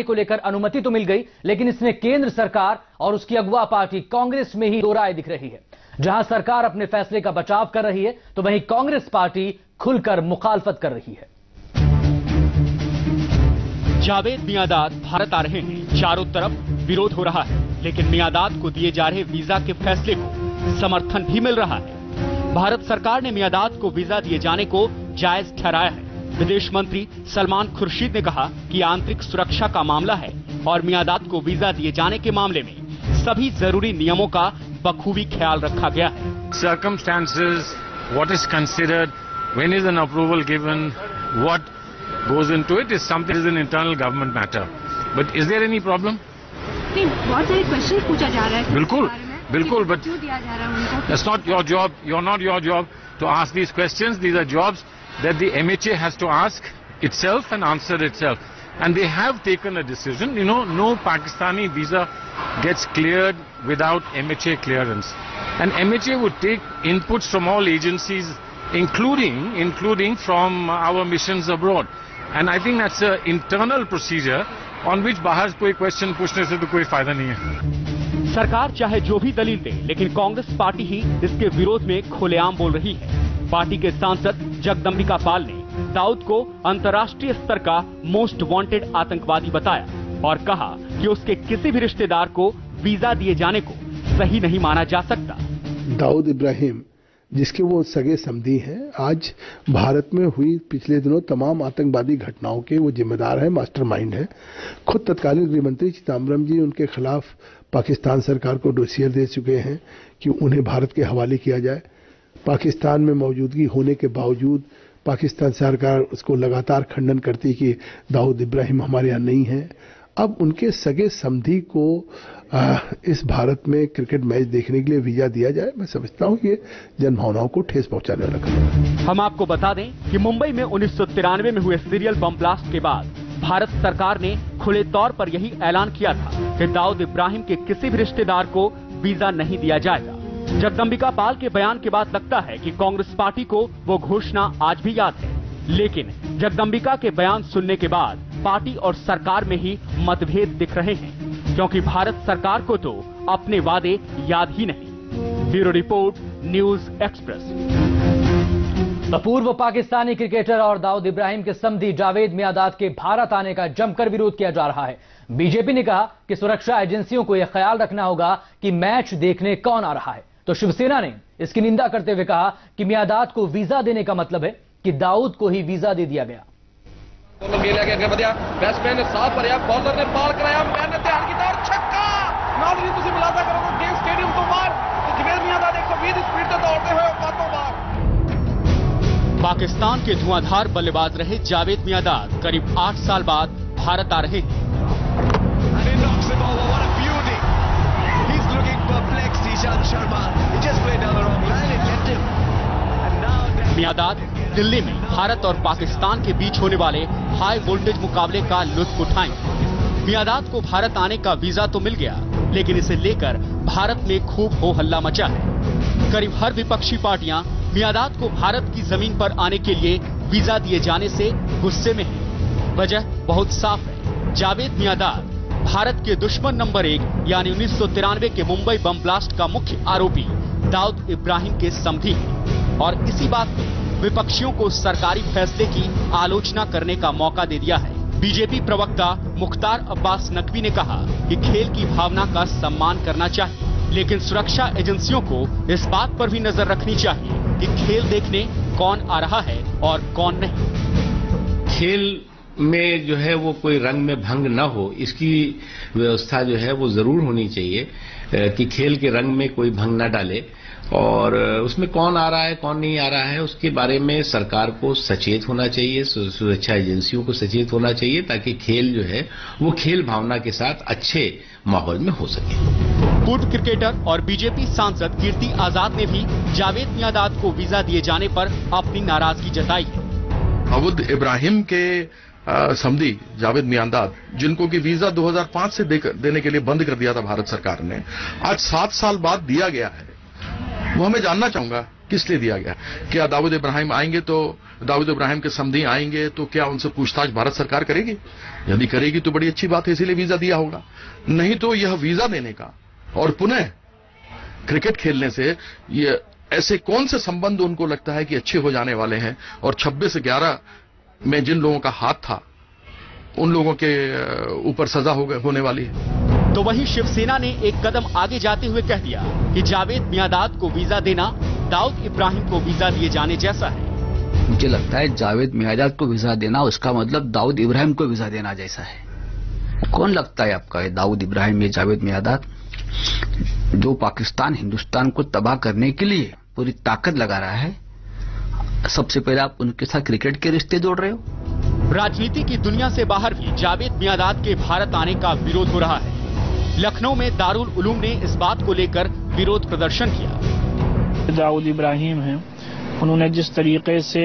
को लेकर अनुमति तो मिल गई, लेकिन इसमें केंद्र सरकार और उसकी अगवा पार्टी कांग्रेस में ही दो राय दिख रही है। जहां सरकार अपने फैसले का बचाव कर रही है, तो वहीं कांग्रेस पार्टी खुलकर मुखालफत कर रही है। जावेद मियांदाद भारत आ रहे हैं, चारों तरफ विरोध हो रहा है, लेकिन मियांदाद को दिए जा रहे वीजा के फैसले को समर्थन भी मिल रहा है। भारत सरकार ने मियांदाद को वीजा दिए जाने को जायज ठहराया है। विदेश मंत्री सलमान खुर्शीद ने कहा कि आंतरिक सुरक्षा का मामला है और मियांदाद को वीजा दिए जाने के मामले में सभी जरूरी नियमों का बखूबी ख्याल रखा गया है। Circumstances, what is considered, when is an approval given, what goes into it is something is an internal government matter. But is there any problem? नहीं, बहुत सारे क्वेश्चन पूछा जा रहा है। बिल्कुल, बिल्कुल, but क्यों दिया जा रहा है उनको? that's not your job. You're not your job to ask these questions. These are jobs that the MHA has to ask itself and answer itself. And they have taken a decision. You know, no Pakistani visa gets cleared without MHA clearance. And MHA would take inputs from all agencies, including from our missions abroad. And I think that's an internal procedure on which बाहर कोई question पूछने से तो कोई फायदा नहीं है। सरकार चाहे जो भी दलील दे, लेकिन कांग्रेस पार्टी ही इसके विरोध में खुलेआम बोल रही है। पार्टी के सांसद जगदंबिका पाल ने दाऊद को अंतर्राष्ट्रीय स्तर का मोस्ट वांटेड आतंकवादी बताया और कहा कि उसके किसी भी रिश्तेदार को वीजा दिए जाने को सही नहीं माना जा सकता। दाऊद इब्राहिम, जिसके वो सगे समधी हैं, आज भारत में हुई पिछले दिनों तमाम आतंकवादी घटनाओं के वो जिम्मेदार है, मास्टरमाइंड है। खुद तत्कालीन गृहमंत्री चिदम्बरम जी उनके खिलाफ पाकिस्तान सरकार को डोसियर दे चुके हैं कि उन्हें भारत के हवाले किया जाए। पाकिस्तान में मौजूदगी होने के बावजूद पाकिस्तान सरकार उसको लगातार खंडन करती कि दाऊद इब्राहिम हमारे यहाँ नहीं है। अब उनके सगे समधी को इस भारत में क्रिकेट मैच देखने के लिए वीजा दिया जाए, मैं समझता हूँ ये जनभावनाओं को ठेस पहुंचाने वाला कदम है। हम आपको बता दें कि मुंबई में 1993 में हुए सीरियल बम ब्लास्ट के बाद भारत सरकार ने खुले तौर पर यही ऐलान किया था कि दाऊद इब्राहिम के किसी भी रिश्तेदार को वीजा नहीं दिया जाएगा। जगदंबिका पाल के बयान के बाद लगता है कि कांग्रेस पार्टी को वो घोषणा आज भी याद है, लेकिन जगदंबिका के बयान सुनने के बाद पार्टी और सरकार में ही मतभेद दिख रहे हैं, क्योंकि भारत सरकार को तो अपने वादे याद ही नहीं। Bureau report, news express. पूर्व पाकिस्तानी क्रिकेटर और दाऊद इब्राहिम के समधी जावेद मियांदाद के भारत आने का जमकर विरोध किया जा रहा है। बीजेपी ने कहा कि सुरक्षा एजेंसियों को यह ख्याल रखना होगा कि मैच देखने कौन आ रहा है, तो शिवसेना ने इसकी निंदा करते हुए कहा कि मियांदाद को वीजा देने का मतलब है कि दाऊद को ही वीजा दे दिया गया। बैट्समैन ने साफ भरिया, बॉलर ने पार कराया, मैन ने ध्यान की और छक्का। नाज़रीन तुसी मुलाजा करो गेम स्टेडियम तो बाहर जावेद मियांदाद 120 स्पीड से दौड़ते हुए औकातों बाहर। पाकिस्तान के धुआंधार बल्लेबाज रहे जावेद मियांदाद करीब 8 साल बाद भारत आ रहे हैं। मियांदाद दिल्ली में भारत और पाकिस्तान के बीच होने वाले हाई वोल्टेज मुकाबले का लुत्फ उठाएंगे। मियांदाद को भारत आने का वीजा तो मिल गया, लेकिन इसे लेकर भारत में खूब हो हल्ला मचा है। करीब हर विपक्षी पार्टियां मियांदाद को भारत की जमीन पर आने के लिए वीजा दिए जाने से गुस्से में है। वजह बहुत साफ है, जावेद मियांदाद भारत के दुश्मन नंबर 1 यानी 1993 के मुंबई बम ब्लास्ट का मुख्य आरोपी दाऊद इब्राहिम के समधी हैं और इसी बात ने विपक्षियों को सरकारी फैसले की आलोचना करने का मौका दे दिया है। बीजेपी प्रवक्ता मुख्तार अब्बास नकवी ने कहा कि खेल की भावना का सम्मान करना चाहिए, लेकिन सुरक्षा एजेंसियों को इस बात पर भी नजर रखनी चाहिए कि खेल देखने कौन आ रहा है और कौन नहीं। खेल में जो है वो कोई रंग में भंग न हो, इसकी व्यवस्था जो है वो जरूर होनी चाहिए कि खेल के रंग में कोई भंग न डाले, और उसमें कौन आ रहा है कौन नहीं आ रहा है उसके बारे में सरकार को सचेत होना चाहिए, सुरक्षा एजेंसियों को सचेत होना चाहिए, ताकि खेल जो है वो खेल भावना के साथ अच्छे माहौल में हो सके। पूर्व क्रिकेटर और बीजेपी सांसद कीर्ति आजाद ने भी जावेद मियांदाद को वीजा दिए जाने पर अपनी नाराजगी जताई है। दाऊद इब्राहिम के समधी जावेद मियांदाद, जिनको कि वीजा 2005 से देने के लिए बंद कर दिया था भारत सरकार ने, आज 7 साल बाद दिया गया है। वो हमें जानना चाहूंगा किस लिए दिया गया। क्या दाऊद इब्राहिम आएंगे तो दाऊद इब्राहिम के समधी आएंगे तो क्या उनसे पूछताछ भारत सरकार करेगी? यदि करेगी तो बड़ी अच्छी बात है, इसीलिए वीजा दिया होगा। नहीं तो यह वीजा देने का और पुनः क्रिकेट खेलने से ये ऐसे कौन से संबंध उनको लगता है कि अच्छे हो जाने वाले हैं, और 26/11 में जिन लोगों का हाथ था उन लोगों के ऊपर सजा होने वाली है। तो वहीं शिवसेना ने एक कदम आगे जाते हुए कह दिया कि जावेद मियांदाद को वीजा देना दाऊद इब्राहिम को वीजा दिए जाने जैसा है। मुझे लगता है जावेद मियांदाद को वीजा देना उसका मतलब दाऊद इब्राहिम को वीजा देना जैसा है। कौन लगता है आपका ये दाऊद इब्राहिम या जावेद मियांदाद, जो पाकिस्तान हिंदुस्तान को तबाह करने के लिए पूरी ताकत लगा रहा है? सबसे पहले आप उनके साथ क्रिकेट के रिश्ते जोड़ रहे हो। राजनीति की दुनिया से बाहर भी जावेद मियांदाद के भारत आने का विरोध हो रहा है। लखनऊ में दारुल उलूम ने इस बात को लेकर विरोध प्रदर्शन किया। दाऊद इब्राहिम हैं, उन्होंने जिस तरीके से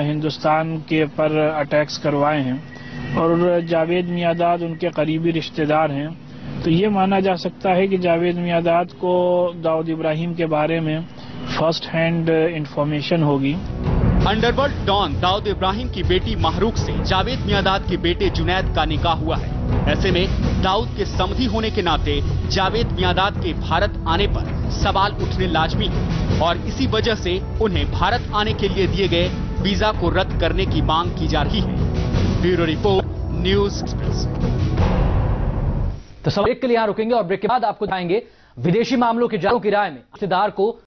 हिंदुस्तान के पर अटैक्स करवाए हैं और जावेद मियांदाद उनके करीबी रिश्तेदार हैं, तो ये माना जा सकता है कि जावेद मियांदाद को दाऊद इब्राहिम के बारे में फर्स्ट हैंड इंफॉर्मेशन होगी। अंडरवर्ल्ड डॉन दाऊद इब्राहिम की बेटी महरूक से जावेद मियांदाद के बेटे जुनैद का निकाह हुआ है। ऐसे में दाऊद के समधी होने के नाते जावेद मियांदाद के भारत आने पर सवाल उठने लाजमी है और इसी वजह से उन्हें भारत आने के लिए दिए गए वीजा को रद्द करने की मांग की जा रही है। Bureau report, news express. तो सब ब्रेक के लिए यहां रुकेंगे और ब्रेक के बाद आपको बताएंगे विदेशी मामलों के जालों की राय में रिश्तेदार को